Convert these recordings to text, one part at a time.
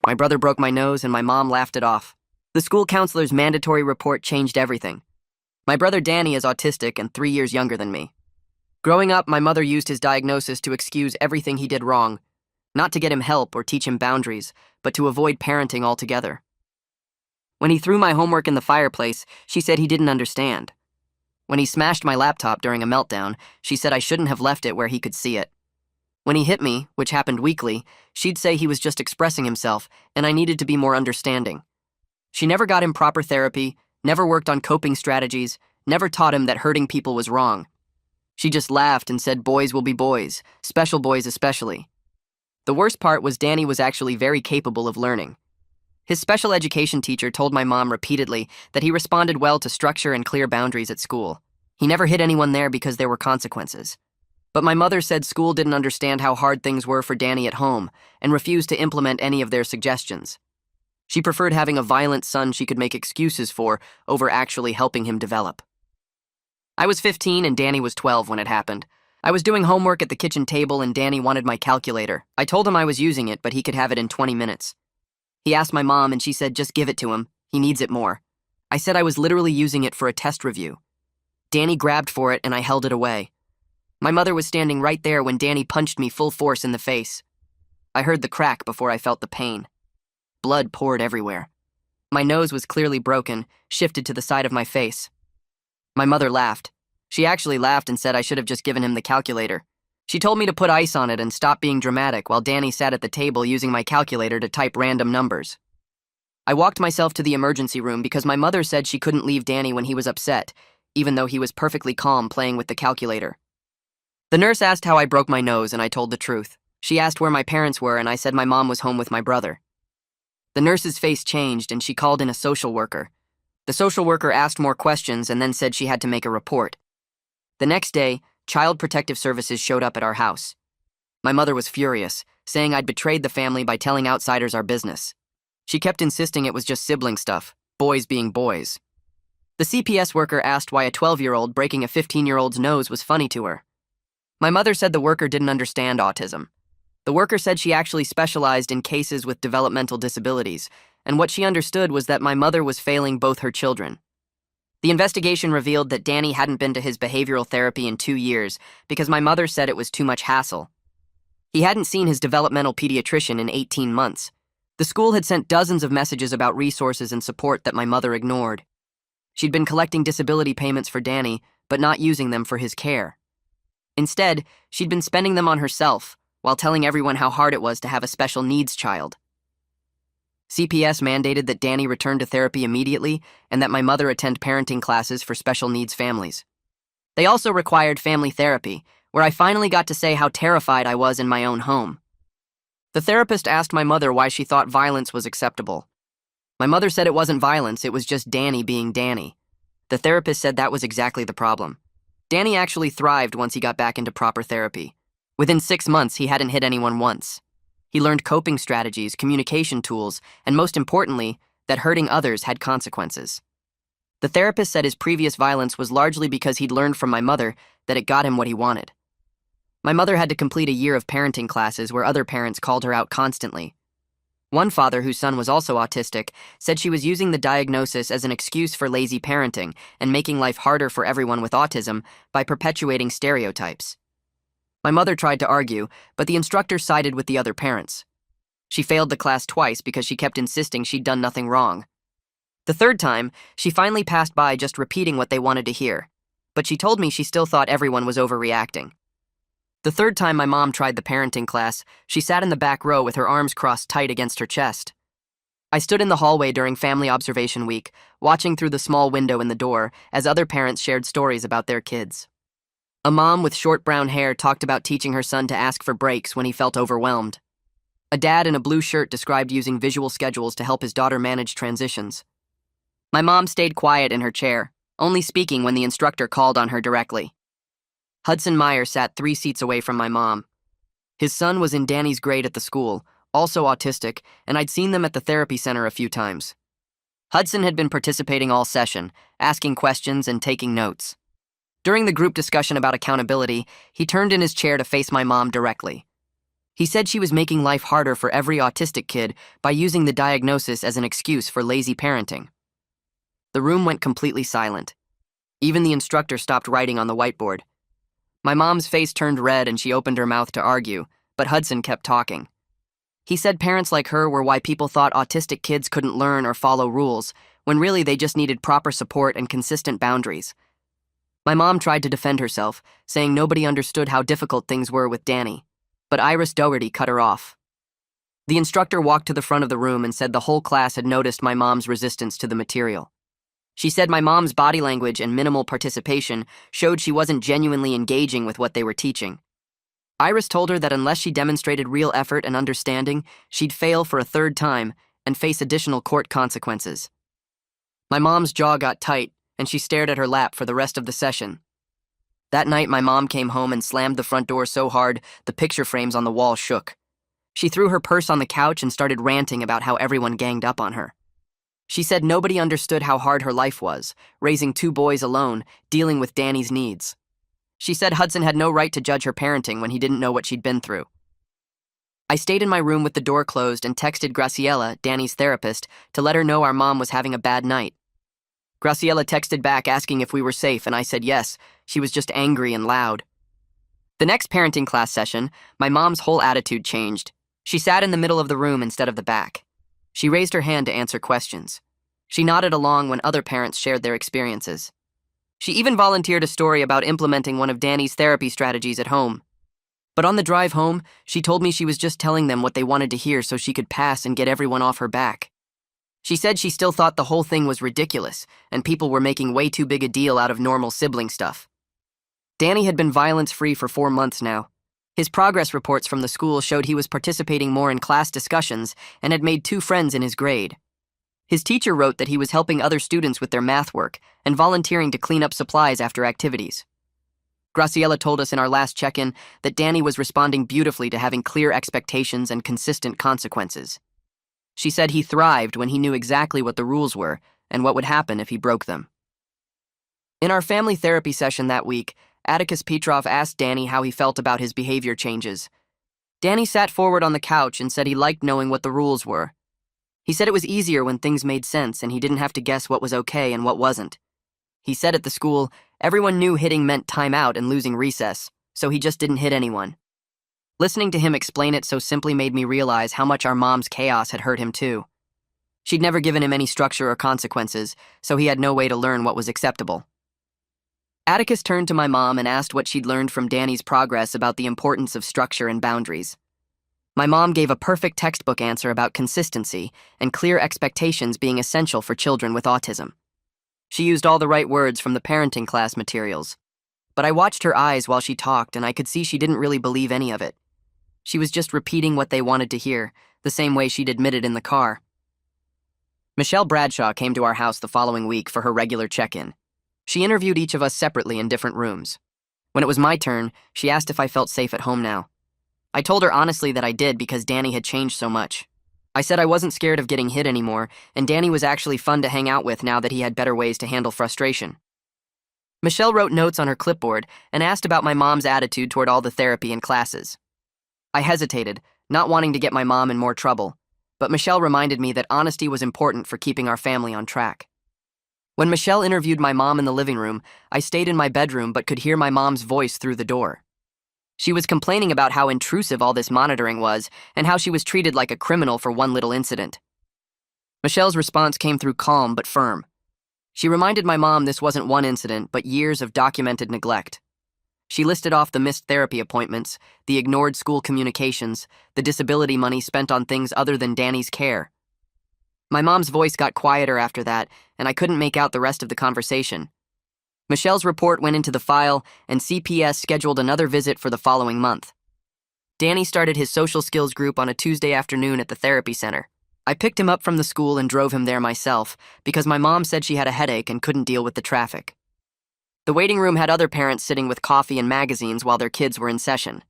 My brother broke my nose and my mom laughed it off. The school counselor's mandatory report changed everything. My brother Danny is autistic and 3 years younger than me. Growing up, my mother used his diagnosis to excuse everything he did wrong, not to get him help or teach him boundaries, but to avoid parenting altogether. When he threw my homework in the fireplace, she said he didn't understand. When he smashed my laptop during a meltdown, she said I shouldn't have left it where he could see it. When he hit me, which happened weekly, she'd say he was just expressing himself and I needed to be more understanding. She never got him proper therapy, never worked on coping strategies, never taught him that hurting people was wrong. She just laughed and said boys will be boys, special boys especially. The worst part was Danny was actually very capable of learning. His special education teacher told my mom repeatedly that he responded well to structure and clear boundaries at school. He never hit anyone there because there were consequences. But my mother said school didn't understand how hard things were for Danny at home and refused to implement any of their suggestions. She preferred having a violent son she could make excuses for over actually helping him develop. I was 15 and Danny was 12 when it happened. I was doing homework at the kitchen table and Danny wanted my calculator. I told him I was using it, but he could have it in 20 minutes. He asked my mom and she said just give it to him, he needs it more. I said I was literally using it for a test review. Danny grabbed for it and I held it away. My mother was standing right there when Danny punched me full force in the face. I heard the crack before I felt the pain. Blood poured everywhere. My nose was clearly broken, shifted to the side of my face. My mother laughed. She actually laughed and said I should have just given him the calculator. She told me to put ice on it and stop being dramatic while Danny sat at the table using my calculator to type random numbers. I walked myself to the emergency room because my mother said she couldn't leave Danny when he was upset, even though he was perfectly calm playing with the calculator. The nurse asked how I broke my nose and I told the truth. She asked where my parents were and I said my mom was home with my brother. The nurse's face changed and she called in a social worker. The social worker asked more questions and then said she had to make a report. The next day, Child Protective Services showed up at our house. My mother was furious, saying I'd betrayed the family by telling outsiders our business. She kept insisting it was just sibling stuff, boys being boys. The CPS worker asked why a 12-year-old breaking a 15-year-old's nose was funny to her. My mother said the worker didn't understand autism. The worker said she actually specialized in cases with developmental disabilities, and what she understood was that my mother was failing both her children. The investigation revealed that Danny hadn't been to his behavioral therapy in 2 years because my mother said it was too much hassle. He hadn't seen his developmental pediatrician in 18 months. The school had sent dozens of messages about resources and support that my mother ignored. She'd been collecting disability payments for Danny, but not using them for his care. Instead, she'd been spending them on herself, while telling everyone how hard it was to have a special needs child. CPS mandated that Danny return to therapy immediately and that my mother attend parenting classes for special needs families. They also required family therapy, where I finally got to say how terrified I was in my own home. The therapist asked my mother why she thought violence was acceptable. My mother said it wasn't violence, it was just Danny being Danny. The therapist said that was exactly the problem. Danny actually thrived once he got back into proper therapy. Within 6 months, he hadn't hit anyone once. He learned coping strategies, communication tools, and most importantly, that hurting others had consequences. The therapist said his previous violence was largely because he'd learned from my mother that it got him what he wanted. My mother had to complete a year of parenting classes where other parents called her out constantly. One father, whose son was also autistic, said she was using the diagnosis as an excuse for lazy parenting and making life harder for everyone with autism by perpetuating stereotypes. My mother tried to argue, but the instructor sided with the other parents. She failed the class twice because she kept insisting she'd done nothing wrong. The third time, she finally passed by just repeating what they wanted to hear, but she told me she still thought everyone was overreacting. The third time my mom tried the parenting class, she sat in the back row with her arms crossed tight against her chest. I stood in the hallway during family observation week, watching through the small window in the door as other parents shared stories about their kids. A mom with short brown hair talked about teaching her son to ask for breaks when he felt overwhelmed. A dad in a blue shirt described using visual schedules to help his daughter manage transitions. My mom stayed quiet in her chair, only speaking when the instructor called on her directly. Hudson Meyer sat 3 seats away from my mom. His son was in Danny's grade at the school, also autistic, and I'd seen them at the therapy center a few times. Hudson had been participating all session, asking questions and taking notes. During the group discussion about accountability, he turned in his chair to face my mom directly. He said she was making life harder for every autistic kid by using the diagnosis as an excuse for lazy parenting. The room went completely silent. Even the instructor stopped writing on the whiteboard. My mom's face turned red and she opened her mouth to argue, but Hudson kept talking. He said parents like her were why people thought autistic kids couldn't learn or follow rules, when really they just needed proper support and consistent boundaries. My mom tried to defend herself, saying nobody understood how difficult things were with Danny, but Iris Doherty cut her off. The instructor walked to the front of the room and said the whole class had noticed my mom's resistance to the material. She said my mom's body language and minimal participation showed she wasn't genuinely engaging with what they were teaching. Iris told her that unless she demonstrated real effort and understanding, she'd fail for a third time and face additional court consequences. My mom's jaw got tight, and she stared at her lap for the rest of the session. That night, my mom came home and slammed the front door so hard the picture frames on the wall shook. She threw her purse on the couch and started ranting about how everyone ganged up on her. She said nobody understood how hard her life was, raising 2 boys alone, dealing with Danny's needs. She said Hudson had no right to judge her parenting when he didn't know what she'd been through. I stayed in my room with the door closed and texted Graciela, Danny's therapist, to let her know our mom was having a bad night. Graciela texted back asking if we were safe, and I said yes. She was just angry and loud. The next parenting class session, my mom's whole attitude changed. She sat in the middle of the room instead of the back. She raised her hand to answer questions. She nodded along when other parents shared their experiences. She even volunteered a story about implementing one of Danny's therapy strategies at home. But on the drive home, she told me she was just telling them what they wanted to hear so she could pass and get everyone off her back. She said she still thought the whole thing was ridiculous, and people were making way too big a deal out of normal sibling stuff. Danny had been violence-free for 4 months now. His progress reports from the school showed he was participating more in class discussions and had made 2 friends in his grade. His teacher wrote that he was helping other students with their math work and volunteering to clean up supplies after activities. Graciela told us in our last check-in that Danny was responding beautifully to having clear expectations and consistent consequences. She said he thrived when he knew exactly what the rules were and what would happen if he broke them. In our family therapy session that week, Atticus Petrov asked Danny how he felt about his behavior changes. Danny sat forward on the couch and said he liked knowing what the rules were. He said it was easier when things made sense and he didn't have to guess what was okay and what wasn't. He said at the school, everyone knew hitting meant time out and losing recess, so he just didn't hit anyone. Listening to him explain it so simply made me realize how much our mom's chaos had hurt him too. She'd never given him any structure or consequences, so he had no way to learn what was acceptable. Atticus turned to my mom and asked what she'd learned from Danny's progress about the importance of structure and boundaries. My mom gave a perfect textbook answer about consistency and clear expectations being essential for children with autism. She used all the right words from the parenting class materials, but I watched her eyes while she talked and I could see she didn't really believe any of it. She was just repeating what they wanted to hear, the same way she'd admitted in the car. Michelle Bradshaw came to our house the following week for her regular check-in. She interviewed each of us separately in different rooms. When it was my turn, she asked if I felt safe at home now. I told her honestly that I did because Danny had changed so much. I said I wasn't scared of getting hit anymore, and Danny was actually fun to hang out with now that he had better ways to handle frustration. Michelle wrote notes on her clipboard and asked about my mom's attitude toward all the therapy and classes. I hesitated, not wanting to get my mom in more trouble, but Michelle reminded me that honesty was important for keeping our family on track. When Michelle interviewed my mom in the living room, I stayed in my bedroom but could hear my mom's voice through the door. She was complaining about how intrusive all this monitoring was and how she was treated like a criminal for one little incident. Michelle's response came through calm but firm. She reminded my mom this wasn't one incident but years of documented neglect. She listed off the missed therapy appointments, the ignored school communications, the disability money spent on things other than Danny's care. My mom's voice got quieter after that, and I couldn't make out the rest of the conversation. Michelle's report went into the file, and CPS scheduled another visit for the following month. Danny started his social skills group on a Tuesday afternoon at the therapy center. I picked him up from the school and drove him there myself because my mom said she had a headache and couldn't deal with the traffic. The waiting room had other parents sitting with coffee and magazines while their kids were in session.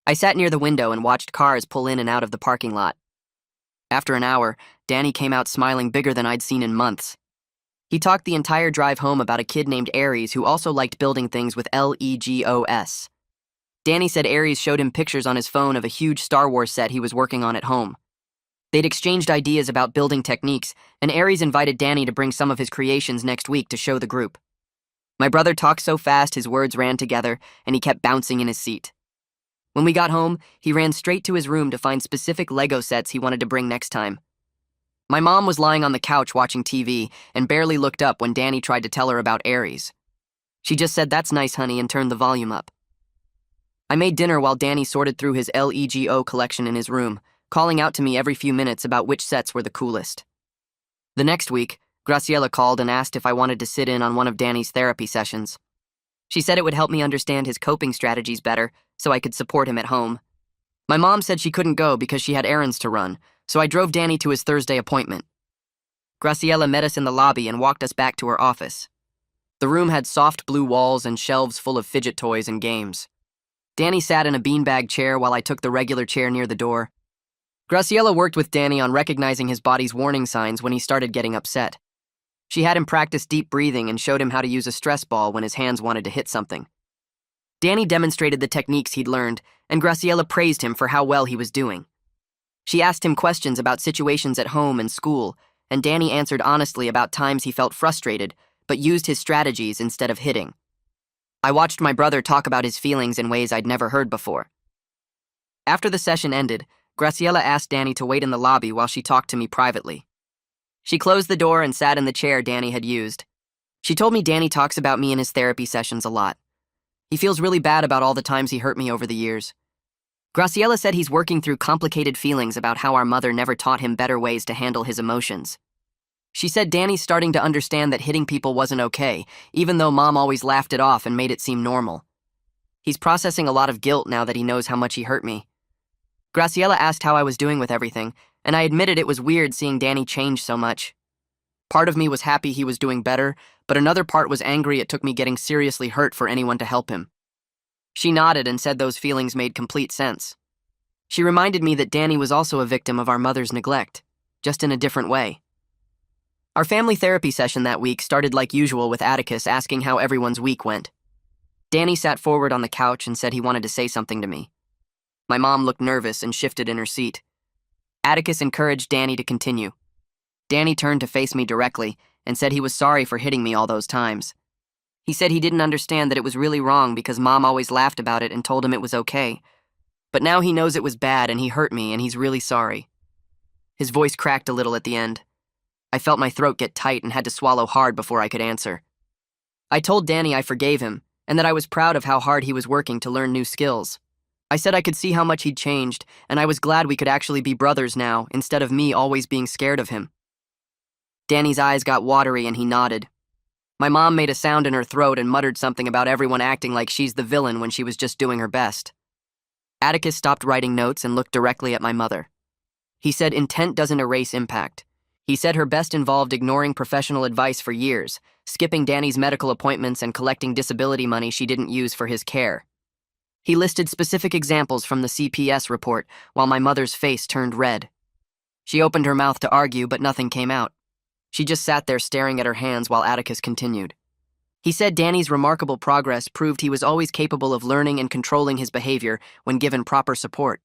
I sat near the window and watched cars pull in and out of the parking lot. After an hour, Danny came out smiling bigger than I'd seen in months. He talked the entire drive home about a kid named Aries who also liked building things with Legos. Danny said Aries showed him pictures on his phone of a huge Star Wars set he was working on at home. They'd exchanged ideas about building techniques, and Aries invited Danny to bring some of his creations next week to show the group. My brother talked so fast his words ran together, and he kept bouncing in his seat. When we got home, he ran straight to his room to find specific Lego sets he wanted to bring next time. My mom was lying on the couch watching TV and barely looked up when Danny tried to tell her about Aries. She just said, "That's nice, honey," and turned the volume up. I made dinner while Danny sorted through his LEGO collection in his room, calling out to me every few minutes about which sets were the coolest. The next week, Graciela called and asked if I wanted to sit in on one of Danny's therapy sessions. She said it would help me understand his coping strategies better so I could support him at home. My mom said she couldn't go because she had errands to run, so I drove Danny to his Thursday appointment. Graciela met us in the lobby and walked us back to her office. The room had soft blue walls and shelves full of fidget toys and games. Danny sat in a beanbag chair while I took the regular chair near the door. Graciela worked with Danny on recognizing his body's warning signs when he started getting upset. She had him practice deep breathing and showed him how to use a stress ball when his hands wanted to hit something. Danny demonstrated the techniques he'd learned, and Graciela praised him for how well he was doing. She asked him questions about situations at home and school, and Danny answered honestly about times he felt frustrated, but used his strategies instead of hitting. I watched my brother talk about his feelings in ways I'd never heard before. After the session ended, Graciela asked Danny to wait in the lobby while she talked to me privately. She closed the door and sat in the chair Danny had used. She told me Danny talks about me in his therapy sessions a lot. He feels really bad about all the times he hurt me over the years. Graciela said he's working through complicated feelings about how our mother never taught him better ways to handle his emotions. She said Danny's starting to understand that hitting people wasn't okay, even though Mom always laughed it off and made it seem normal. He's processing a lot of guilt now that he knows how much he hurt me. Graciela asked how I was doing with everything, and I admitted it was weird seeing Danny change so much. Part of me was happy he was doing better, but another part was angry it took me getting seriously hurt for anyone to help him. She nodded and said those feelings made complete sense. She reminded me that Danny was also a victim of our mother's neglect, just in a different way. Our family therapy session that week started like usual with Atticus asking how everyone's week went. Danny sat forward on the couch and said he wanted to say something to me. My mom looked nervous and shifted in her seat. Atticus encouraged Danny to continue. Danny turned to face me directly and said he was sorry for hitting me all those times. He said he didn't understand that it was really wrong because Mom always laughed about it and told him it was okay. But now he knows it was bad and he hurt me and he's really sorry. His voice cracked a little at the end. I felt my throat get tight and had to swallow hard before I could answer. I told Danny I forgave him and that I was proud of how hard he was working to learn new skills. I said I could see how much he'd changed, and I was glad we could actually be brothers now instead of me always being scared of him. Danny's eyes got watery and he nodded. My mom made a sound in her throat and muttered something about everyone acting like she's the villain when she was just doing her best. Atticus stopped writing notes and looked directly at my mother. He said intent doesn't erase impact. He said her best involved ignoring professional advice for years, skipping Danny's medical appointments and collecting disability money she didn't use for his care. He listed specific examples from the CPS report while my mother's face turned red. She opened her mouth to argue, but nothing came out. She just sat there staring at her hands while Atticus continued. He said Danny's remarkable progress proved he was always capable of learning and controlling his behavior when given proper support.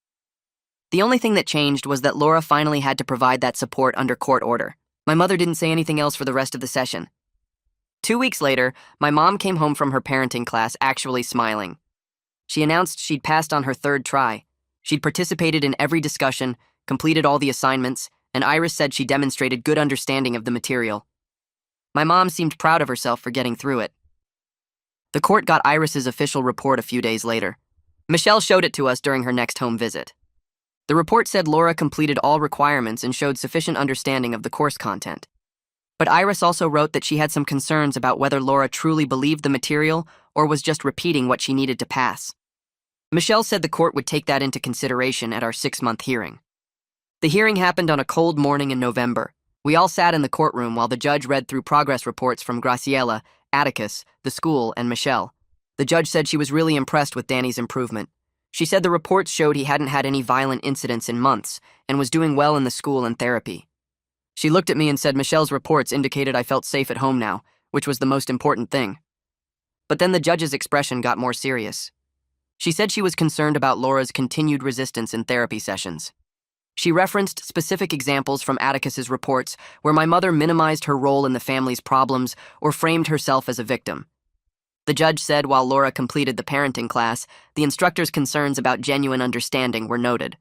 The only thing that changed was that Laura finally had to provide that support under court order. My mother didn't say anything else for the rest of the session. 2 weeks later, my mom came home from her parenting class actually smiling. She announced she'd passed on her third try. She'd participated in every discussion, completed all the assignments, and Iris said she demonstrated good understanding of the material. My mom seemed proud of herself for getting through it. The court got Iris's official report a few days later. Michelle showed it to us during her next home visit. The report said Laura completed all requirements and showed sufficient understanding of the course content. But Iris also wrote that she had some concerns about whether Laura truly believed the material or was just repeating what she needed to pass. Michelle said the court would take that into consideration at our 6-month hearing. The hearing happened on a cold morning in November. We all sat in the courtroom while the judge read through progress reports from Graciela, Atticus, the school, and Michelle. The judge said she was really impressed with Danny's improvement. She said the reports showed he hadn't had any violent incidents in months and was doing well in the school and therapy. She looked at me and said Michelle's reports indicated I felt safe at home now, which was the most important thing. But then the judge's expression got more serious. She said she was concerned about Laura's continued resistance in therapy sessions. She referenced specific examples from Atticus's reports where my mother minimized her role in the family's problems or framed herself as a victim. The judge said while Laura completed the parenting class, the instructor's concerns about genuine understanding were noted.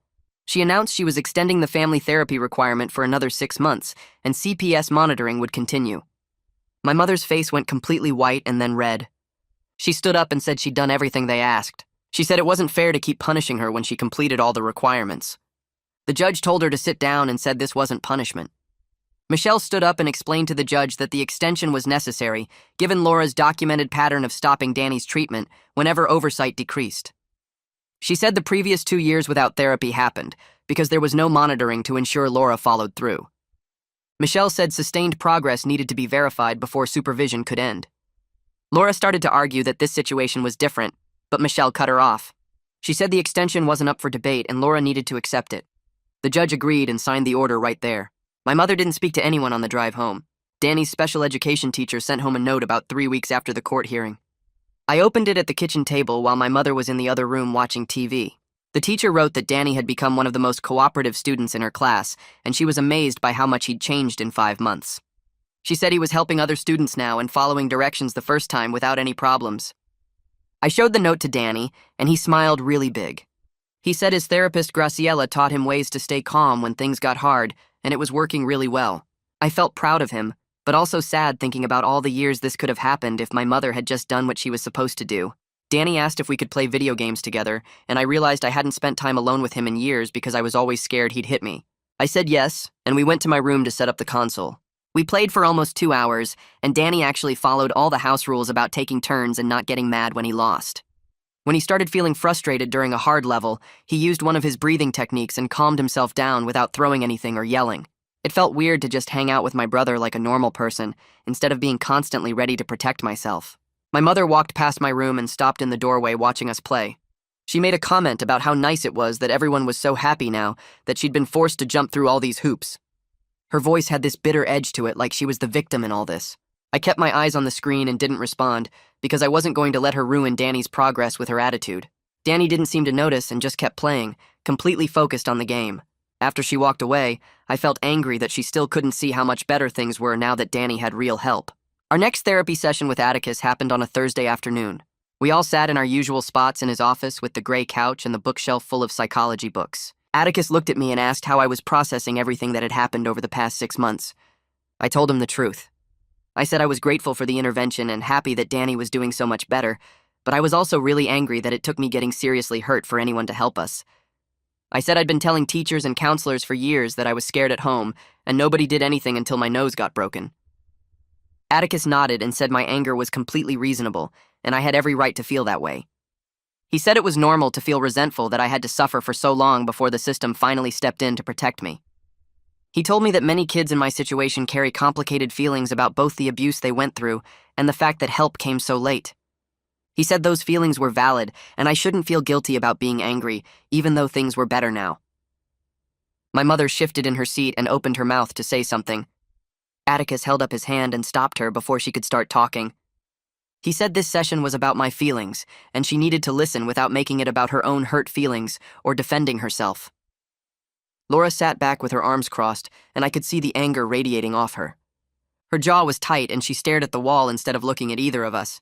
She announced she was extending the family therapy requirement for another 6 months, and CPS monitoring would continue. My mother's face went completely white and then red. She stood up and said she'd done everything they asked. She said it wasn't fair to keep punishing her when she completed all the requirements. The judge told her to sit down and said this wasn't punishment. Michelle stood up and explained to the judge that the extension was necessary, given Laura's documented pattern of stopping Danny's treatment whenever oversight decreased. She said the previous 2 years without therapy happened because there was no monitoring to ensure Laura followed through. Michelle said sustained progress needed to be verified before supervision could end. Laura started to argue that this situation was different, but Michelle cut her off. She said the extension wasn't up for debate and Laura needed to accept it. The judge agreed and signed the order right there. My mother didn't speak to anyone on the drive home. Danny's special education teacher sent home a note about 3 weeks after the court hearing. I opened it at the kitchen table while my mother was in the other room watching TV. The teacher wrote that Danny had become one of the most cooperative students in her class, and she was amazed by how much he'd changed in 5 months. She said he was helping other students now and following directions the first time without any problems. I showed the note to Danny, and he smiled really big. He said his therapist Graciela taught him ways to stay calm when things got hard, and it was working really well. I felt proud of him, but also sad thinking about all the years this could have happened if my mother had just done what she was supposed to do. Danny asked if we could play video games together, and I realized I hadn't spent time alone with him in years because I was always scared he'd hit me. I said yes, and we went to my room to set up the console. We played for almost 2 hours, and Danny actually followed all the house rules about taking turns and not getting mad when he lost. When he started feeling frustrated during a hard level, he used one of his breathing techniques and calmed himself down without throwing anything or yelling. It felt weird to just hang out with my brother like a normal person, instead of being constantly ready to protect myself. My mother walked past my room and stopped in the doorway watching us play. She made a comment about how nice it was that everyone was so happy now that she'd been forced to jump through all these hoops. Her voice had this bitter edge to it, like she was the victim in all this. I kept my eyes on the screen and didn't respond, because I wasn't going to let her ruin Danny's progress with her attitude. Danny didn't seem to notice and just kept playing, completely focused on the game. After she walked away, I felt angry that she still couldn't see how much better things were now that Danny had real help. Our next therapy session with Atticus happened on a Thursday afternoon. We all sat in our usual spots in his office with the gray couch and the bookshelf full of psychology books. Atticus looked at me and asked how I was processing everything that had happened over the past 6 months. I told him the truth. I said I was grateful for the intervention and happy that Danny was doing so much better, but I was also really angry that it took me getting seriously hurt for anyone to help us. I said I'd been telling teachers and counselors for years that I was scared at home, and nobody did anything until my nose got broken. Atticus nodded and said my anger was completely reasonable, and I had every right to feel that way. He said it was normal to feel resentful that I had to suffer for so long before the system finally stepped in to protect me. He told me that many kids in my situation carry complicated feelings about both the abuse they went through and the fact that help came so late. He said those feelings were valid, and I shouldn't feel guilty about being angry, even though things were better now. My mother shifted in her seat and opened her mouth to say something. Atticus held up his hand and stopped her before she could start talking. He said this session was about my feelings, and she needed to listen without making it about her own hurt feelings or defending herself. Laura sat back with her arms crossed, and I could see the anger radiating off her. Her jaw was tight, and she stared at the wall instead of looking at either of us.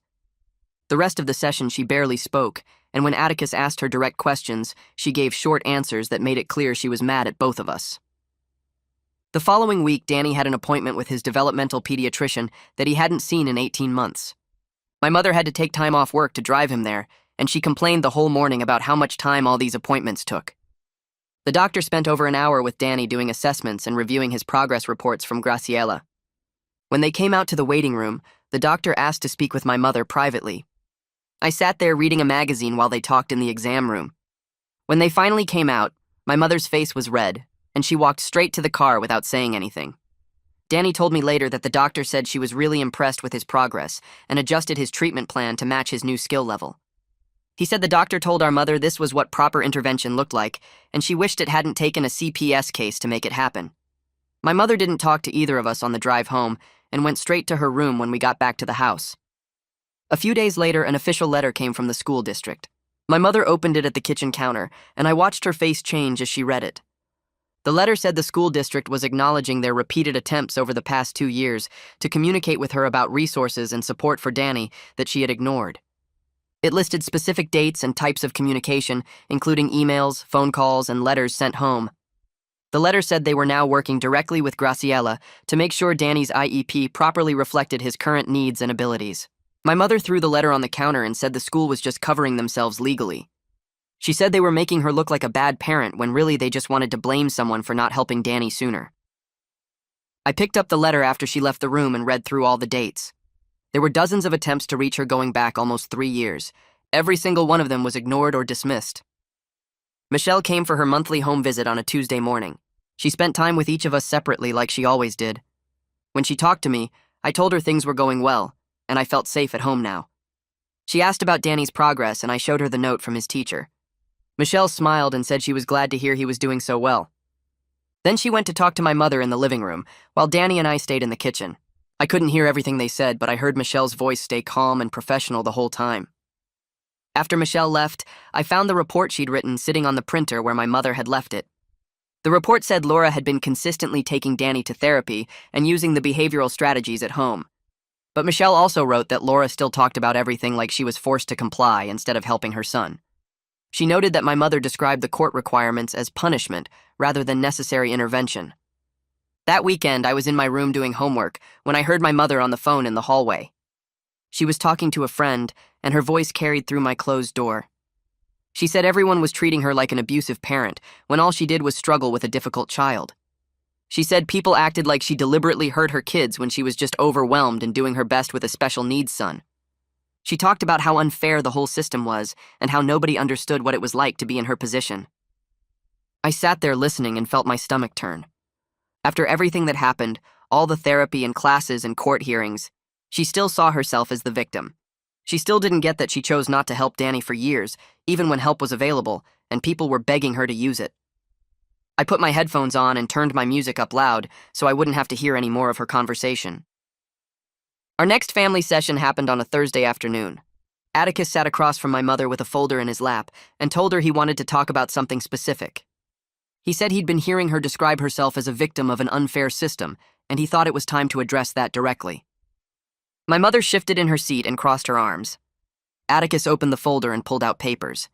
The rest of the session she barely spoke, and when Atticus asked her direct questions, she gave short answers that made it clear she was mad at both of us. The following week, Danny had an appointment with his developmental pediatrician that he hadn't seen in 18 months. My mother had to take time off work to drive him there, and she complained the whole morning about how much time all these appointments took. The doctor spent over an hour with Danny doing assessments and reviewing his progress reports from Graciela. When they came out to the waiting room, the doctor asked to speak with my mother privately. I sat there reading a magazine while they talked in the exam room. When they finally came out, my mother's face was red, and she walked straight to the car without saying anything. Danny told me later that the doctor said she was really impressed with his progress and adjusted his treatment plan to match his new skill level. He said the doctor told our mother this was what proper intervention looked like, and she wished it hadn't taken a CPS case to make it happen. My mother didn't talk to either of us on the drive home and went straight to her room when we got back to the house. A few days later, an official letter came from the school district. My mother opened it at the kitchen counter, and I watched her face change as she read it. The letter said the school district was acknowledging their repeated attempts over the past 2 years to communicate with her about resources and support for Danny that she had ignored. It listed specific dates and types of communication, including emails, phone calls, and letters sent home. The letter said they were now working directly with Graciela to make sure Danny's IEP properly reflected his current needs and abilities. My mother threw the letter on the counter and said the school was just covering themselves legally. She said they were making her look like a bad parent when really they just wanted to blame someone for not helping Danny sooner. I picked up the letter after she left the room and read through all the dates. There were dozens of attempts to reach her going back almost 3 years. Every single one of them was ignored or dismissed. Michelle came for her monthly home visit on a Tuesday morning. She spent time with each of us separately like she always did. When she talked to me, I told her things were going well, and I felt safe at home now. She asked about Danny's progress, and I showed her the note from his teacher. Michelle smiled and said she was glad to hear he was doing so well. Then she went to talk to my mother in the living room, while Danny and I stayed in the kitchen. I couldn't hear everything they said, but I heard Michelle's voice stay calm and professional the whole time. After Michelle left, I found the report she'd written sitting on the printer where my mother had left it. The report said Laura had been consistently taking Danny to therapy and using the behavioral strategies at home. But Michelle also wrote that Laura still talked about everything like she was forced to comply instead of helping her son. She noted that my mother described the court requirements as punishment rather than necessary intervention. That weekend, I was in my room doing homework when I heard my mother on the phone in the hallway. She was talking to a friend, and her voice carried through my closed door. She said everyone was treating her like an abusive parent when all she did was struggle with a difficult child. She said people acted like she deliberately hurt her kids when she was just overwhelmed and doing her best with a special needs son. She talked about how unfair the whole system was and how nobody understood what it was like to be in her position. I sat there listening and felt my stomach turn. After everything that happened, all the therapy and classes and court hearings, she still saw herself as the victim. She still didn't get that she chose not to help Danny for years, even when help was available, and people were begging her to use it. I put my headphones on and turned my music up loud so I wouldn't have to hear any more of her conversation. Our next family session happened on a Thursday afternoon. Atticus sat across from my mother with a folder in his lap and told her he wanted to talk about something specific. He said he'd been hearing her describe herself as a victim of an unfair system, and he thought it was time to address that directly. My mother shifted in her seat and crossed her arms. Atticus opened the folder and pulled out papers.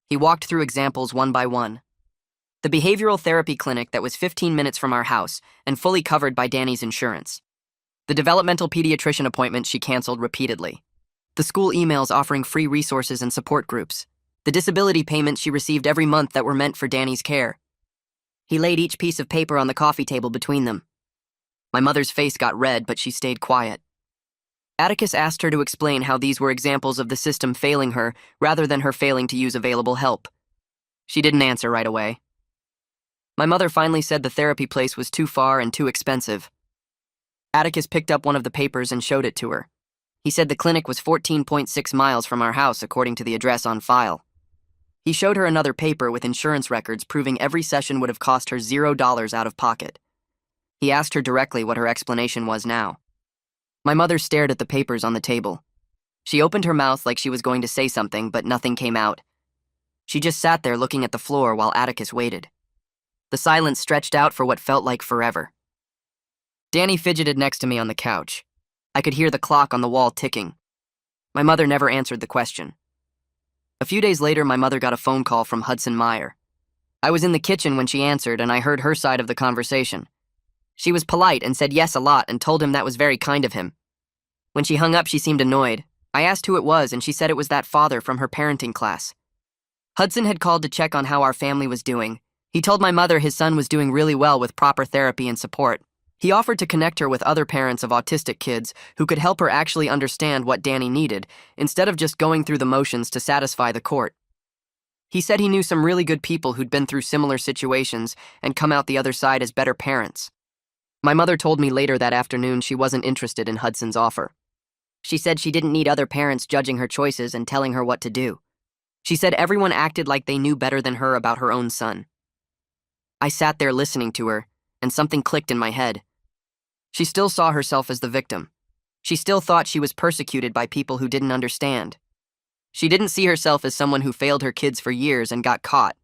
He walked through examples one by one. The behavioral therapy clinic that was 15 minutes from our house and fully covered by Danny's insurance. The developmental pediatrician appointment she canceled repeatedly. The school emails offering free resources and support groups. The disability payments she received every month that were meant for Danny's care. He laid each piece of paper on the coffee table between them. My mother's face got red, but she stayed quiet. Atticus asked her to explain how these were examples of the system failing her rather than her failing to use available help. She didn't answer right away. My mother finally said the therapy place was too far and too expensive. Atticus picked up one of the papers and showed it to her. He said the clinic was 14.6 miles from our house according to the address on file. He showed her another paper with insurance records proving every session would have cost her $0 out of pocket. He asked her directly what her explanation was now. My mother stared at the papers on the table. She opened her mouth like she was going to say something, but nothing came out. She just sat there looking at the floor while Atticus waited. The silence stretched out for what felt like forever. Danny fidgeted next to me on the couch. I could hear the clock on the wall ticking. My mother never answered the question. A few days later, my mother got a phone call from Hudson Meyer. I was in the kitchen when she answered, and I heard her side of the conversation. She was polite and said yes a lot and told him that was very kind of him. When she hung up, she seemed annoyed. I asked who it was, and she said it was that father from her parenting class. Hudson had called to check on how our family was doing. He told my mother his son was doing really well with proper therapy and support. He offered to connect her with other parents of autistic kids who could help her actually understand what Danny needed, instead of just going through the motions to satisfy the court. He said he knew some really good people who'd been through similar situations and come out the other side as better parents. My mother told me later that afternoon she wasn't interested in Hudson's offer. She said she didn't need other parents judging her choices and telling her what to do. She said everyone acted like they knew better than her about her own son. I sat there listening to her, and something clicked in my head. She still saw herself as the victim. She still thought she was persecuted by people who didn't understand. She didn't see herself as someone who failed her kids for years and got caught.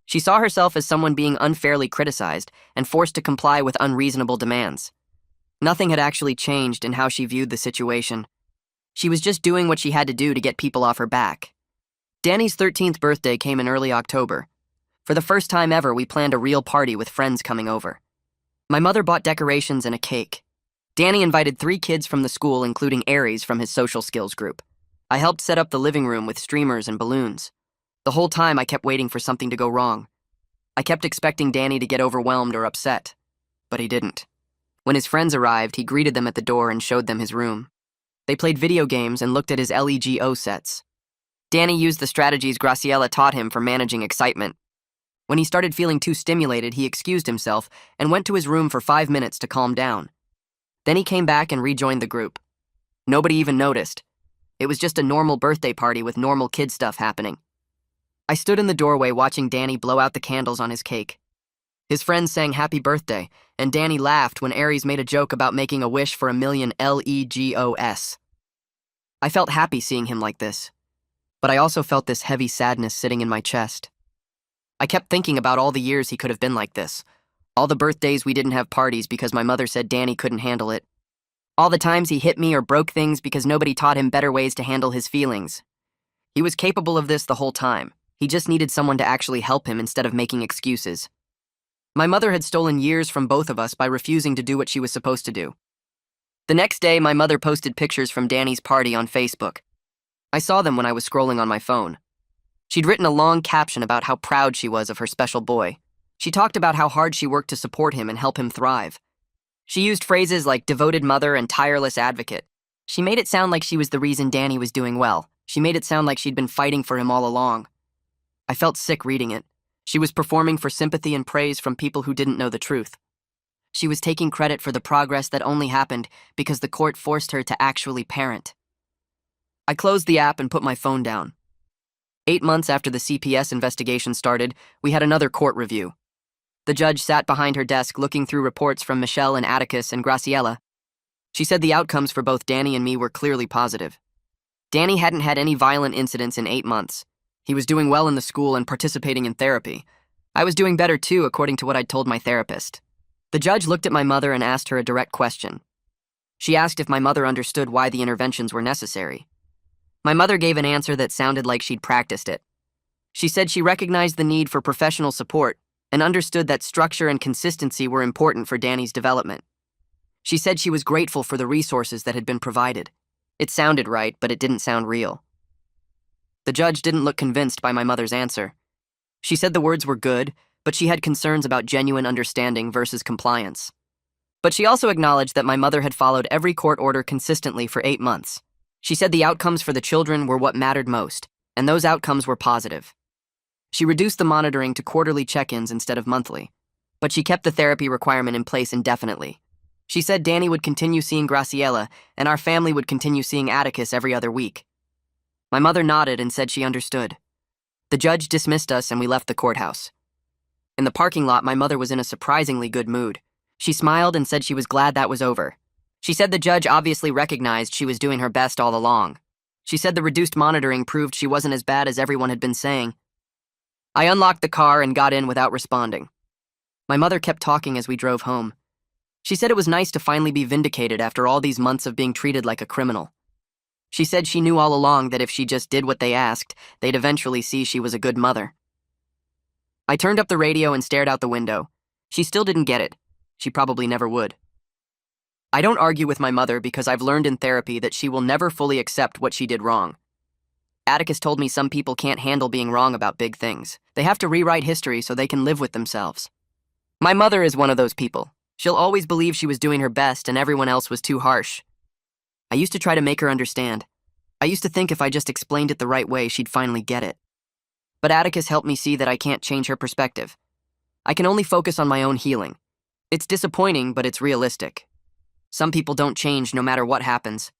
She saw herself as someone being unfairly criticized and forced to comply with unreasonable demands. Nothing had actually changed in how she viewed the situation. She was just doing what she had to do to get people off her back. Danny's 13th birthday came in early October. For the first time ever, we planned a real party with friends coming over. My mother bought decorations and a cake. Danny invited 3 kids from the school, including Aries from his social skills group. I helped set up the living room with streamers and balloons. The whole time I kept waiting for something to go wrong. I kept expecting Danny to get overwhelmed or upset, but he didn't. When his friends arrived, he greeted them at the door and showed them his room. They played video games and looked at his LEGO sets. Danny used the strategies Graciela taught him for managing excitement. When he started feeling too stimulated, he excused himself and went to his room for 5 minutes to calm down. Then he came back and rejoined the group. Nobody even noticed. It was just a normal birthday party with normal kid stuff happening. I stood in the doorway watching Danny blow out the candles on his cake. His friends sang happy birthday, and Danny laughed when Aries made a joke about making a wish for 1,000,000 LEGOS. I felt happy seeing him like this, but I also felt this heavy sadness sitting in my chest. I kept thinking about all the years he could have been like this, all the birthdays we didn't have parties because my mother said Danny couldn't handle it, all the times he hit me or broke things because nobody taught him better ways to handle his feelings. He was capable of this the whole time. He just needed someone to actually help him instead of making excuses. My mother had stolen years from both of us by refusing to do what she was supposed to do. The next day, my mother posted pictures from Danny's party on Facebook. I saw them when I was scrolling on my phone. She'd written a long caption about how proud she was of her special boy. She talked about how hard she worked to support him and help him thrive. She used phrases like devoted mother and tireless advocate. She made it sound like she was the reason Danny was doing well. She made it sound like she'd been fighting for him all along. I felt sick reading it. She was performing for sympathy and praise from people who didn't know the truth. She was taking credit for the progress that only happened because the court forced her to actually parent. I closed the app and put my phone down. 8 months after the CPS investigation started, we had another court review. The judge sat behind her desk looking through reports from Michelle and Atticus and Graciela. She said the outcomes for both Danny and me were clearly positive. Danny hadn't had any violent incidents in 8 months. He was doing well in the school and participating in therapy. I was doing better too, according to what I'd told my therapist. The judge looked at my mother and asked her a direct question. She asked if my mother understood why the interventions were necessary. My mother gave an answer that sounded like she'd practiced it. She said she recognized the need for professional support and understood that structure and consistency were important for Danny's development. She said she was grateful for the resources that had been provided. It sounded right, but it didn't sound real. The judge didn't look convinced by my mother's answer. She said the words were good, but she had concerns about genuine understanding versus compliance. But she also acknowledged that my mother had followed every court order consistently for 8 months. She said the outcomes for the children were what mattered most, and those outcomes were positive. She reduced the monitoring to quarterly check-ins instead of monthly, but she kept the therapy requirement in place indefinitely. She said Danny would continue seeing Graciela, and our family would continue seeing Atticus every other week. My mother nodded and said she understood. The judge dismissed us and we left the courthouse. In the parking lot, my mother was in a surprisingly good mood. She smiled and said she was glad that was over. She said the judge obviously recognized she was doing her best all along. She said the reduced monitoring proved she wasn't as bad as everyone had been saying. I unlocked the car and got in without responding. My mother kept talking as we drove home. She said it was nice to finally be vindicated after all these months of being treated like a criminal. She said she knew all along that if she just did what they asked, they'd eventually see she was a good mother. I turned up the radio and stared out the window. She still didn't get it. She probably never would. I don't argue with my mother because I've learned in therapy that she will never fully accept what she did wrong. Atticus told me some people can't handle being wrong about big things. They have to rewrite history so they can live with themselves. My mother is one of those people. She'll always believe she was doing her best and everyone else was too harsh. I used to try to make her understand. I used to think if I just explained it the right way, she'd finally get it. But Atticus helped me see that I can't change her perspective. I can only focus on my own healing. It's disappointing, but it's realistic. Some people don't change no matter what happens.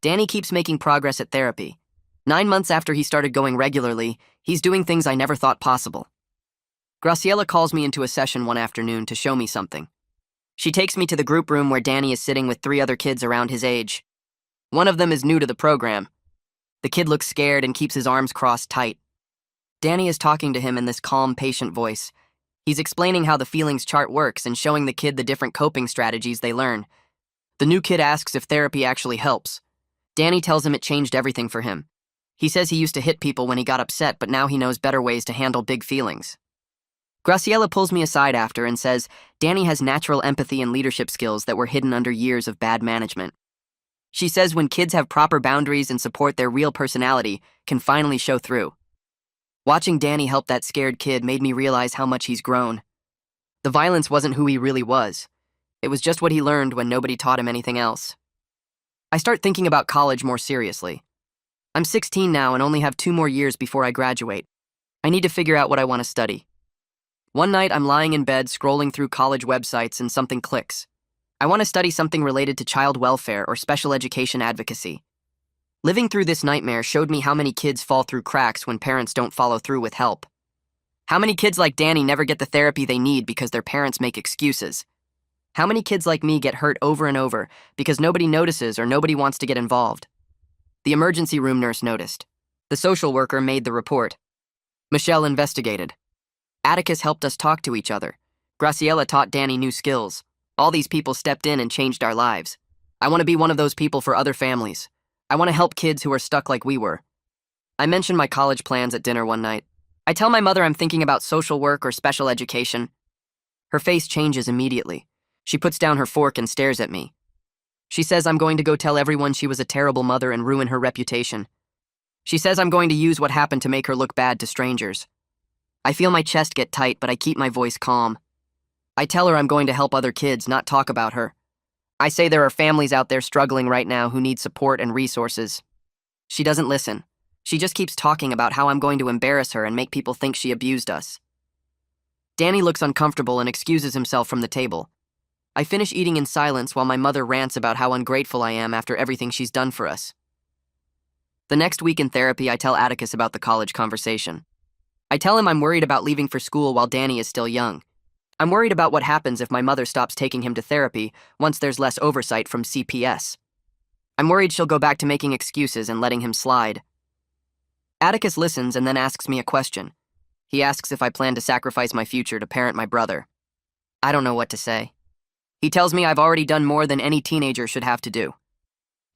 Danny keeps making progress at therapy. 9 months after he started going regularly, he's doing things I never thought possible. Graciela calls me into a session one afternoon to show me something. She takes me to the group room where Danny is sitting with 3 other kids around his age. One of them is new to the program. The kid looks scared and keeps his arms crossed tight. Danny is talking to him in this calm, patient voice. He's explaining how the feelings chart works and showing the kid the different coping strategies they learn. The new kid asks if therapy actually helps. Danny tells him it changed everything for him. He says he used to hit people when he got upset, but now he knows better ways to handle big feelings. Graciela pulls me aside after and says Danny has natural empathy and leadership skills that were hidden under years of bad management. She says when kids have proper boundaries and support, their real personality can finally show through. Watching Danny help that scared kid made me realize how much he's grown. The violence wasn't who he really was. It was just what he learned when nobody taught him anything else. I start thinking about college more seriously. I'm 16 now and only have 2 more years before I graduate. I need to figure out what I want to study. One night, I'm lying in bed scrolling through college websites and something clicks. I want to study something related to child welfare or special education advocacy. Living through this nightmare showed me how many kids fall through cracks when parents don't follow through with help. How many kids like Danny never get the therapy they need because their parents make excuses? How many kids like me get hurt over and over because nobody notices or nobody wants to get involved? The emergency room nurse noticed. The social worker made the report. Michelle investigated. Atticus helped us talk to each other. Graciela taught Danny new skills. All these people stepped in and changed our lives. I want to be one of those people for other families. I want to help kids who are stuck like we were. I mentioned my college plans at dinner one night. I tell my mother I'm thinking about social work or special education. Her face changes immediately. She puts down her fork and stares at me. She says I'm going to go tell everyone she was a terrible mother and ruin her reputation. She says I'm going to use what happened to make her look bad to strangers. I feel my chest get tight, but I keep my voice calm. I tell her I'm going to help other kids, not talk about her. I say there are families out there struggling right now who need support and resources. She doesn't listen. She just keeps talking about how I'm going to embarrass her and make people think she abused us. Danny looks uncomfortable and excuses himself from the table. I finish eating in silence while my mother rants about how ungrateful I am after everything she's done for us. The next week in therapy, I tell Atticus about the college conversation. I tell him I'm worried about leaving for school while Danny is still young. I'm worried about what happens if my mother stops taking him to therapy once there's less oversight from CPS. I'm worried she'll go back to making excuses and letting him slide. Atticus listens and then asks me a question. He asks if I plan to sacrifice my future to parent my brother. I don't know what to say. He tells me I've already done more than any teenager should have to do.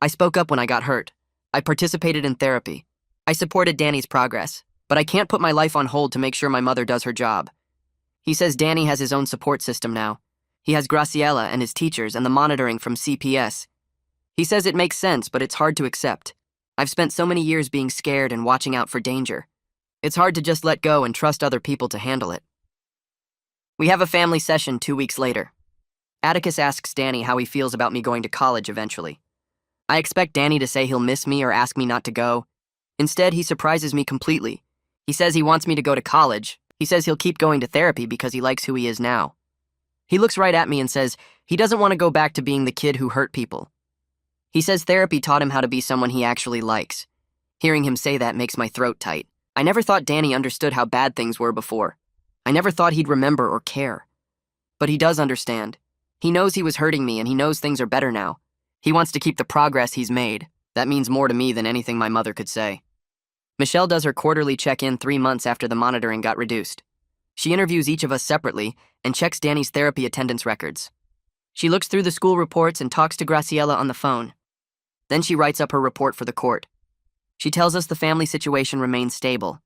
I spoke up when I got hurt. I participated in therapy. I supported Danny's progress. But I can't put my life on hold to make sure my mother does her job. He says Danny has his own support system now. He has Graciela and his teachers and the monitoring from CPS. He says it makes sense, but it's hard to accept. I've spent so many years being scared and watching out for danger. It's hard to just let go and trust other people to handle it. We have a family session 2 weeks later. Atticus asks Danny how he feels about me going to college eventually. I expect Danny to say he'll miss me or ask me not to go. Instead, he surprises me completely. He says he wants me to go to college. He says he'll keep going to therapy because he likes who he is now. He looks right at me and says he doesn't want to go back to being the kid who hurt people. He says therapy taught him how to be someone he actually likes. Hearing him say that makes my throat tight. I never thought Danny understood how bad things were before. I never thought he'd remember or care. But he does understand. He knows he was hurting me and he knows things are better now. He wants to keep the progress he's made. That means more to me than anything my mother could say. Michelle does her quarterly check-in 3 months after the monitoring got reduced. She interviews each of us separately and checks Danny's therapy attendance records. She looks through the school reports and talks to Graciela on the phone. Then she writes up her report for the court. She tells us the family situation remains stable.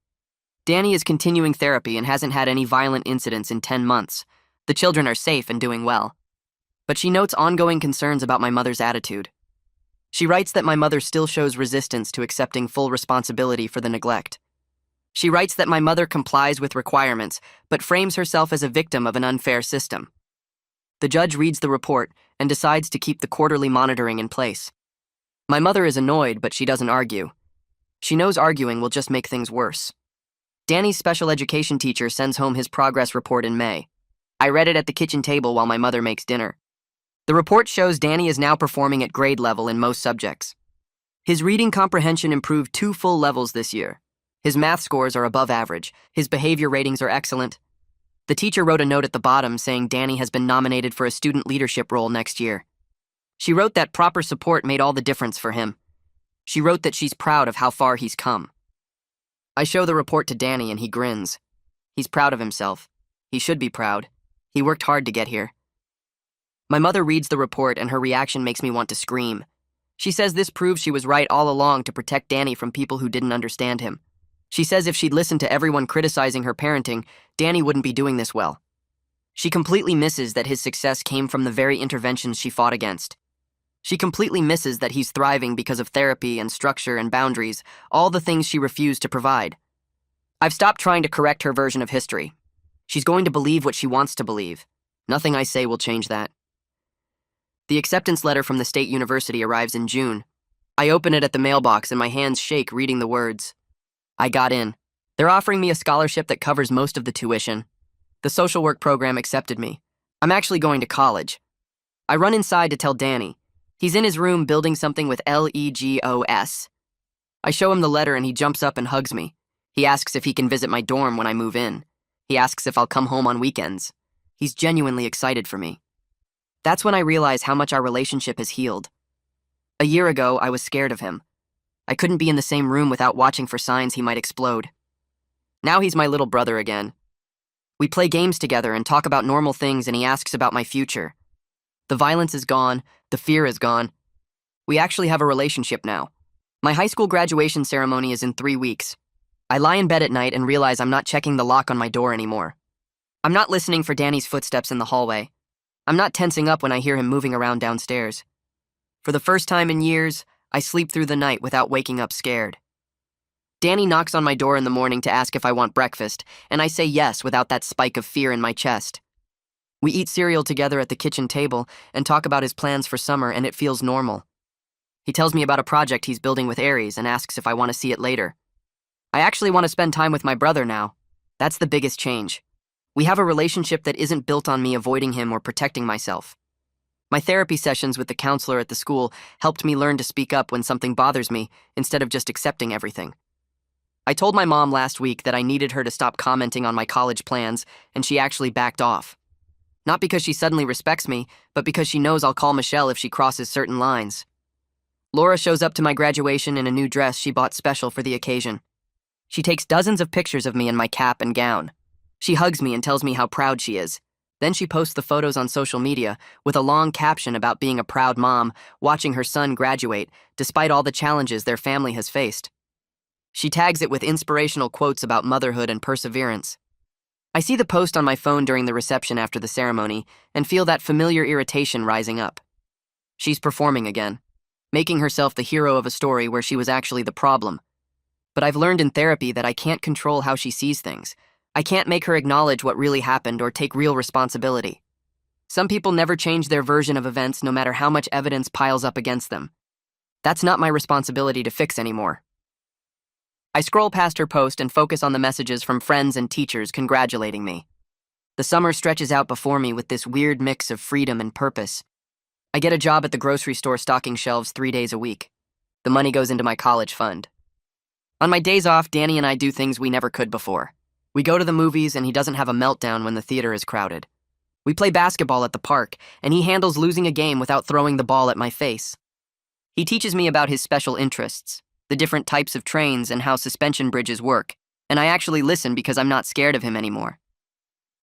Danny is continuing therapy and hasn't had any violent incidents in 10 months. The children are safe and doing well. But she notes ongoing concerns about my mother's attitude. She writes that my mother still shows resistance to accepting full responsibility for the neglect. She writes that my mother complies with requirements, but frames herself as a victim of an unfair system. The judge reads the report and decides to keep the quarterly monitoring in place. My mother is annoyed, but she doesn't argue. She knows arguing will just make things worse. Danny's special education teacher sends home his progress report in May. I read it at the kitchen table while my mother makes dinner. The report shows Danny is now performing at grade level in most subjects. His reading comprehension improved 2 full levels this year. His math scores are above average. His behavior ratings are excellent. The teacher wrote a note at the bottom saying Danny has been nominated for a student leadership role next year. She wrote that proper support made all the difference for him. She wrote that she's proud of how far he's come. I show the report to Danny and he grins. He's proud of himself. He should be proud. He worked hard to get here. My mother reads the report and her reaction makes me want to scream. She says this proves she was right all along to protect Danny from people who didn't understand him. She says if she'd listened to everyone criticizing her parenting, Danny wouldn't be doing this well. She completely misses that his success came from the very interventions she fought against. She completely misses that he's thriving because of therapy and structure and boundaries, all the things she refused to provide. I've stopped trying to correct her version of history. She's going to believe what she wants to believe. Nothing I say will change that. The acceptance letter from the state university arrives in June. I open it at the mailbox and my hands shake reading the words. I got in. They're offering me a scholarship that covers most of the tuition. The social work program accepted me. I'm actually going to college. I run inside to tell Danny. He's in his room building something with Legos. I show him the letter and he jumps up and hugs me. He asks if he can visit my dorm when I move in. He asks if I'll come home on weekends. He's genuinely excited for me. That's when I realize how much our relationship has healed. A year ago, I was scared of him. I couldn't be in the same room without watching for signs he might explode. Now he's my little brother again. We play games together and talk about normal things and he asks about my future. The violence is gone, the fear is gone. We actually have a relationship now. My high school graduation ceremony is in 3 weeks. I lie in bed at night and realize I'm not checking the lock on my door anymore. I'm not listening for Danny's footsteps in the hallway. I'm not tensing up when I hear him moving around downstairs. For the first time in years, I sleep through the night without waking up scared. Danny knocks on my door in the morning to ask if I want breakfast, and I say yes without that spike of fear in my chest. We eat cereal together at the kitchen table and talk about his plans for summer, and it feels normal. He tells me about a project he's building with Aries and asks if I want to see it later. I actually want to spend time with my brother now. That's the biggest change. We have a relationship that isn't built on me avoiding him or protecting myself. My therapy sessions with the counselor at the school helped me learn to speak up when something bothers me instead of just accepting everything. I told my mom last week that I needed her to stop commenting on my college plans, and she actually backed off. Not because she suddenly respects me, but because she knows I'll call Michelle if she crosses certain lines. Laura shows up to my graduation in a new dress she bought special for the occasion. She takes dozens of pictures of me in my cap and gown. She hugs me and tells me how proud she is. Then she posts the photos on social media with a long caption about being a proud mom, watching her son graduate, despite all the challenges their family has faced. She tags it with inspirational quotes about motherhood and perseverance. I see the post on my phone during the reception after the ceremony and feel that familiar irritation rising up. She's performing again, making herself the hero of a story where she was actually the problem. But I've learned in therapy that I can't control how she sees things. I can't make her acknowledge what really happened or take real responsibility. Some people never change their version of events no matter how much evidence piles up against them. That's not my responsibility to fix anymore. I scroll past her post and focus on the messages from friends and teachers congratulating me. The summer stretches out before me with this weird mix of freedom and purpose. I get a job at the grocery store stocking shelves 3 days a week. The money goes into my college fund. On my days off, Danny and I do things we never could before. We go to the movies and he doesn't have a meltdown when the theater is crowded. We play basketball at the park and he handles losing a game without throwing the ball at my face. He teaches me about his special interests, the different types of trains and how suspension bridges work, and I actually listen because I'm not scared of him anymore.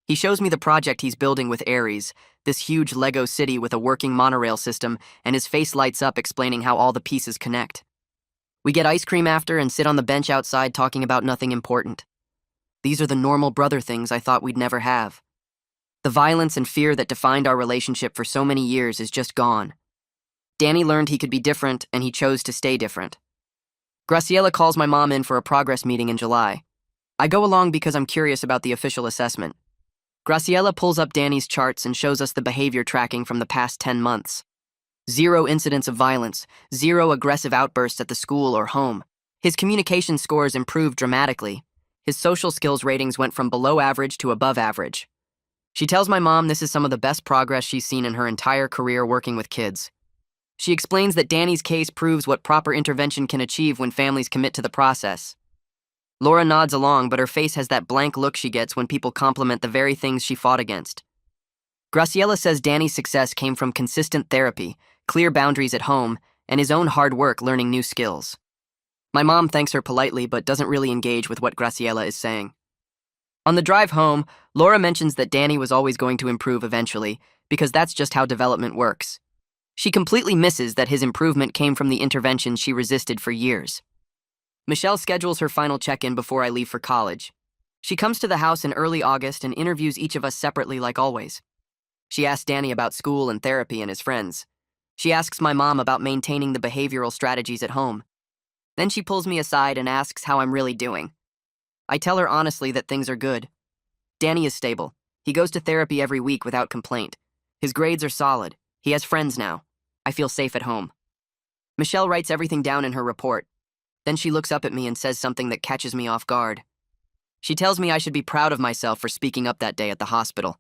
He shows me the project he's building with Aries, this huge Lego city with a working monorail system, and his face lights up explaining how all the pieces connect. We get ice cream after and sit on the bench outside talking about nothing important. These are the normal brother things I thought we'd never have. The violence and fear that defined our relationship for so many years is just gone. Danny learned he could be different, and he chose to stay different. Graciela calls my mom in for a progress meeting in July. I go along because I'm curious about the official assessment. Graciela pulls up Danny's charts and shows us the behavior tracking from the past 10 months. 0 incidents of violence, 0 aggressive outbursts at the school or home. His communication scores improved dramatically. His social skills ratings went from below average to above average. She tells my mom this is some of the best progress she's seen in her entire career working with kids. She explains that Danny's case proves what proper intervention can achieve when families commit to the process. Laura nods along, but her face has that blank look she gets when people compliment the very things she fought against. Graciela says Danny's success came from consistent therapy, clear boundaries at home, and his own hard work learning new skills. My mom thanks her politely but doesn't really engage with what Graciela is saying. On the drive home, Laura mentions that Danny was always going to improve eventually, because that's just how development works. She completely misses that his improvement came from the interventions she resisted for years. Michelle schedules her final check-in before I leave for college. She comes to the house in early August and interviews each of us separately like always. She asks Danny about school and therapy and his friends. She asks my mom about maintaining the behavioral strategies at home. Then she pulls me aside and asks how I'm really doing. I tell her honestly that things are good. Danny is stable. He goes to therapy every week without complaint. His grades are solid. He has friends now. I feel safe at home. Michelle writes everything down in her report. Then she looks up at me and says something that catches me off guard. She tells me I should be proud of myself for speaking up that day at the hospital.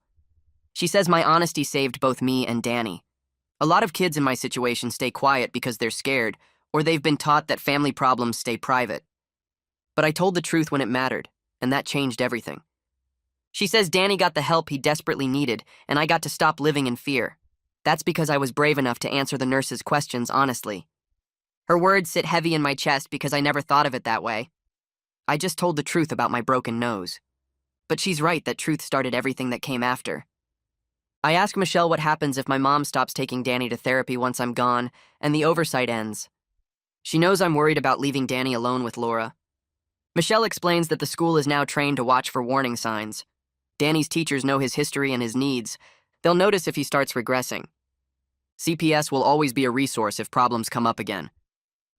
She says my honesty saved both me and Danny. A lot of kids in my situation stay quiet because they're scared, or they've been taught that family problems stay private. But I told the truth when it mattered, and that changed everything. She says Danny got the help he desperately needed, and I got to stop living in fear. That's because I was brave enough to answer the nurse's questions honestly. Her words sit heavy in my chest because I never thought of it that way. I just told the truth about my broken nose. But she's right that truth started everything that came after. I ask Michelle what happens if my mom stops taking Danny to therapy once I'm gone, and the oversight ends. She knows I'm worried about leaving Danny alone with Laura. Michelle explains that the school is now trained to watch for warning signs. Danny's teachers know his history and his needs. They'll notice if he starts regressing. CPS will always be a resource if problems come up again.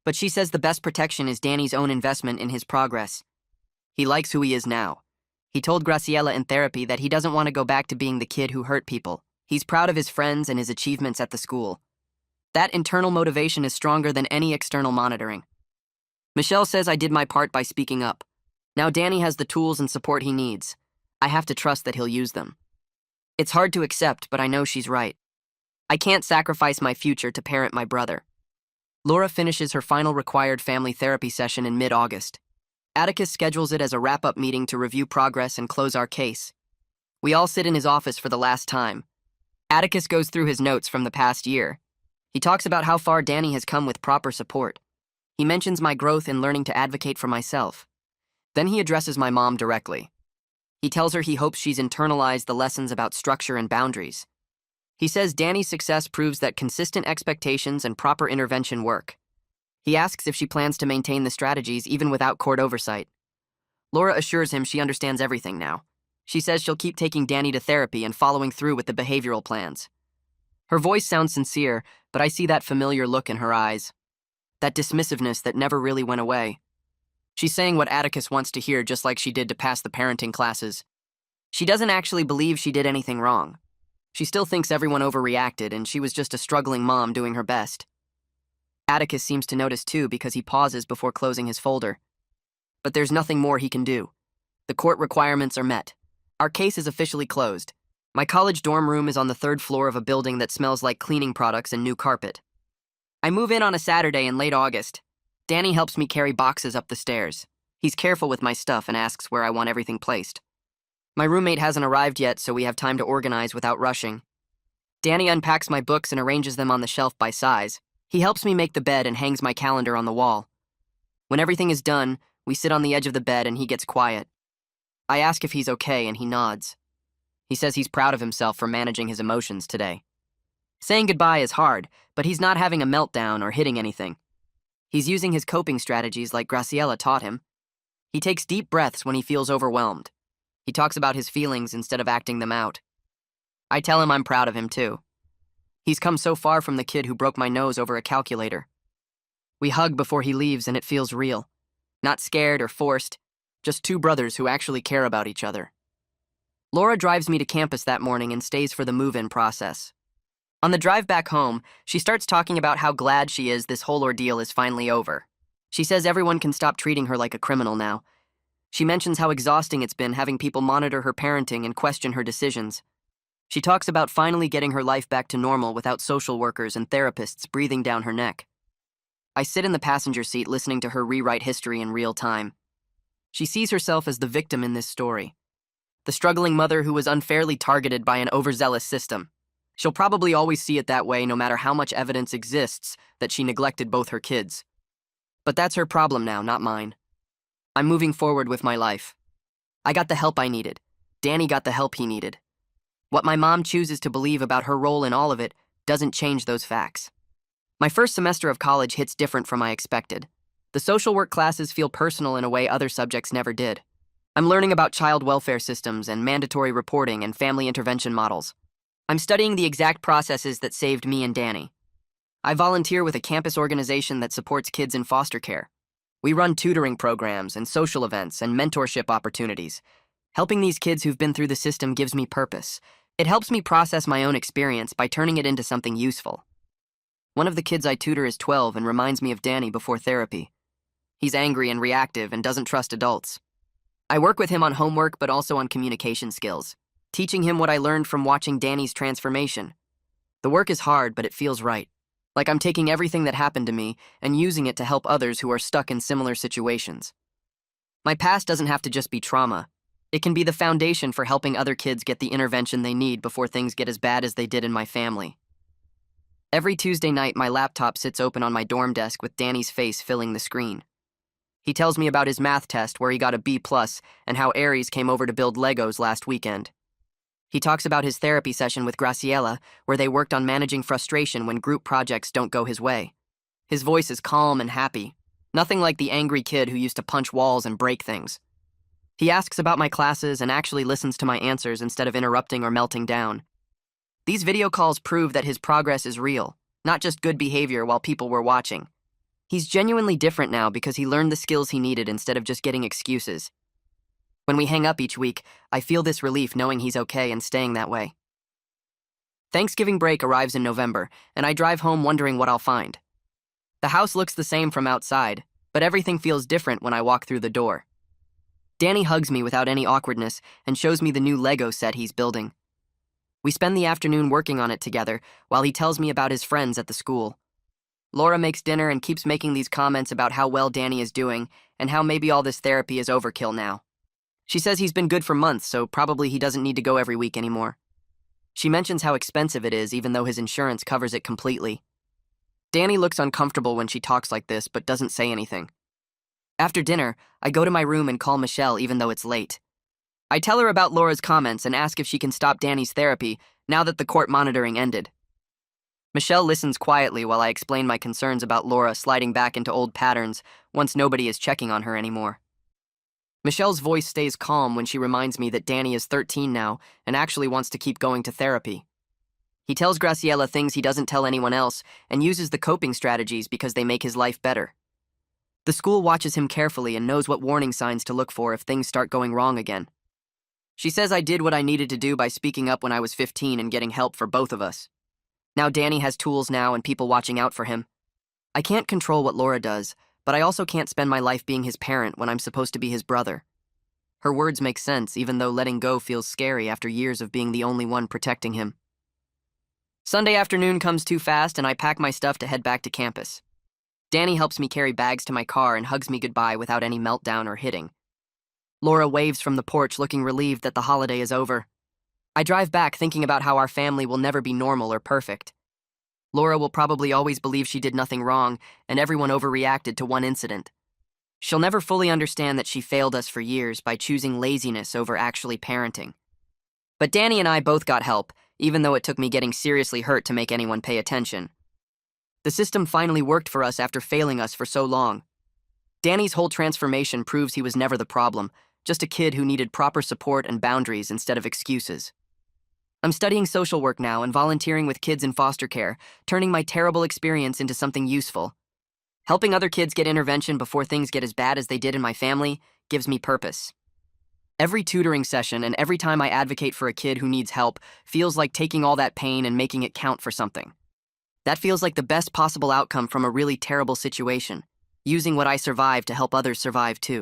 But she says the best protection is Danny's own investment in his progress. He likes who he is now. He told Graciela in therapy that he doesn't want to go back to being the kid who hurt people. He's proud of his friends and his achievements at the school. That internal motivation is stronger than any external monitoring. Michelle says I did my part by speaking up. Now Danny has the tools and support he needs. I have to trust that he'll use them. It's hard to accept, but I know she's right. I can't sacrifice my future to parent my brother. Laura finishes her final required family therapy session in mid-August. Atticus schedules it as a wrap-up meeting to review progress and close our case. We all sit in his office for the last time. Atticus goes through his notes from the past year. He talks about how far Danny has come with proper support. He mentions my growth in learning to advocate for myself. Then he addresses my mom directly. He tells her he hopes she's internalized the lessons about structure and boundaries. He says Danny's success proves that consistent expectations and proper intervention work. He asks if she plans to maintain the strategies even without court oversight. Laura assures him she understands everything now. She says she'll keep taking Danny to therapy and following through with the behavioral plans. Her voice sounds sincere, but I see that familiar look in her eyes. That dismissiveness that never really went away. She's saying what Atticus wants to hear just like she did to pass the parenting classes. She doesn't actually believe she did anything wrong. She still thinks everyone overreacted and she was just a struggling mom doing her best. Atticus seems to notice too because he pauses before closing his folder. But there's nothing more he can do. The court requirements are met. Our case is officially closed. My college dorm room is on the 3rd floor of a building that smells like cleaning products and new carpet. I move in on a Saturday in late August. Danny helps me carry boxes up the stairs. He's careful with my stuff and asks where I want everything placed. My roommate hasn't arrived yet, so we have time to organize without rushing. Danny unpacks my books and arranges them on the shelf by size. He helps me make the bed and hangs my calendar on the wall. When everything is done, we sit on the edge of the bed and he gets quiet. I ask if he's okay and he nods. He says he's proud of himself for managing his emotions today. Saying goodbye is hard, but he's not having a meltdown or hitting anything. He's using his coping strategies like Graciela taught him. He takes deep breaths when he feels overwhelmed. He talks about his feelings instead of acting them out. I tell him I'm proud of him too. He's come so far from the kid who broke my nose over a calculator. We hug before he leaves and it feels real. Not scared or forced, just two brothers who actually care about each other. Laura drives me to campus that morning and stays for the move-in process. On the drive back home, she starts talking about how glad she is this whole ordeal is finally over. She says everyone can stop treating her like a criminal now. She mentions how exhausting it's been having people monitor her parenting and question her decisions. She talks about finally getting her life back to normal without social workers and therapists breathing down her neck. I sit in the passenger seat listening to her rewrite history in real time. She sees herself as the victim in this story. The struggling mother who was unfairly targeted by an overzealous system. She'll probably always see it that way no matter how much evidence exists that she neglected both her kids. But that's her problem now, not mine. I'm moving forward with my life. I got the help I needed. Danny got the help he needed. What my mom chooses to believe about her role in all of it doesn't change those facts. My first semester of college hits different from I expected. The social work classes feel personal in a way other subjects never did. I'm learning about child welfare systems and mandatory reporting and family intervention models. I'm studying the exact processes that saved me and Danny. I volunteer with a campus organization that supports kids in foster care. We run tutoring programs and social events and mentorship opportunities. Helping these kids who've been through the system gives me purpose. It helps me process my own experience by turning it into something useful. One of the kids I tutor is 12 and reminds me of Danny before therapy. He's angry and reactive and doesn't trust adults. I work with him on homework but also on communication skills, teaching him what I learned from watching Danny's transformation. The work is hard, but it feels right. Like I'm taking everything that happened to me and using it to help others who are stuck in similar situations. My past doesn't have to just be trauma. It can be the foundation for helping other kids get the intervention they need before things get as bad as they did in my family. Every Tuesday night, my laptop sits open on my dorm desk with Danny's face filling the screen. He tells me about his math test where he got a B+ and how Aries came over to build Legos last weekend. He talks about his therapy session with Graciela, where they worked on managing frustration when group projects don't go his way. His voice is calm and happy, nothing like the angry kid who used to punch walls and break things. He asks about my classes and actually listens to my answers instead of interrupting or melting down. These video calls prove that his progress is real, not just good behavior while people were watching. He's genuinely different now because he learned the skills he needed instead of just getting excuses. When we hang up each week, I feel this relief knowing he's okay and staying that way. Thanksgiving break arrives in November, and I drive home wondering what I'll find. The house looks the same from outside, but everything feels different when I walk through the door. Danny hugs me without any awkwardness and shows me the new Lego set he's building. We spend the afternoon working on it together while he tells me about his friends at the school. Laura makes dinner and keeps making these comments about how well Danny is doing and how maybe all this therapy is overkill now. She says he's been good for months, so probably he doesn't need to go every week anymore. She mentions how expensive it is even though his insurance covers it completely. Danny looks uncomfortable when she talks like this but doesn't say anything. After dinner, I go to my room and call Michelle even though it's late. I tell her about Laura's comments and ask if she can stop Danny's therapy now that the court monitoring ended. Michelle listens quietly while I explain my concerns about Laura sliding back into old patterns once nobody is checking on her anymore. Michelle's voice stays calm when she reminds me that Danny is 13 now and actually wants to keep going to therapy. He tells Graciela things he doesn't tell anyone else and uses the coping strategies because they make his life better. The school watches him carefully and knows what warning signs to look for if things start going wrong again. She says I did what I needed to do by speaking up when I was 15 and getting help for both of us. Now Danny has tools now and people watching out for him. I can't control what Laura does, but I also can't spend my life being his parent when I'm supposed to be his brother. Her words make sense, even though letting go feels scary after years of being the only one protecting him. Sunday afternoon comes too fast, and I pack my stuff to head back to campus. Danny helps me carry bags to my car and hugs me goodbye without any meltdown or hitting. Laura waves from the porch, looking relieved that the holiday is over. I drive back thinking about how our family will never be normal or perfect. Laura will probably always believe she did nothing wrong, and everyone overreacted to one incident. She'll never fully understand that she failed us for years by choosing laziness over actually parenting. But Danny and I both got help, even though it took me getting seriously hurt to make anyone pay attention. The system finally worked for us after failing us for so long. Danny's whole transformation proves he was never the problem, just a kid who needed proper support and boundaries instead of excuses. I'm studying social work now and volunteering with kids in foster care, turning my terrible experience into something useful. Helping other kids get intervention before things get as bad as they did in my family gives me purpose. Every tutoring session and every time I advocate for a kid who needs help feels like taking all that pain and making it count for something. That feels like the best possible outcome from a really terrible situation, using what I survived to help others survive too.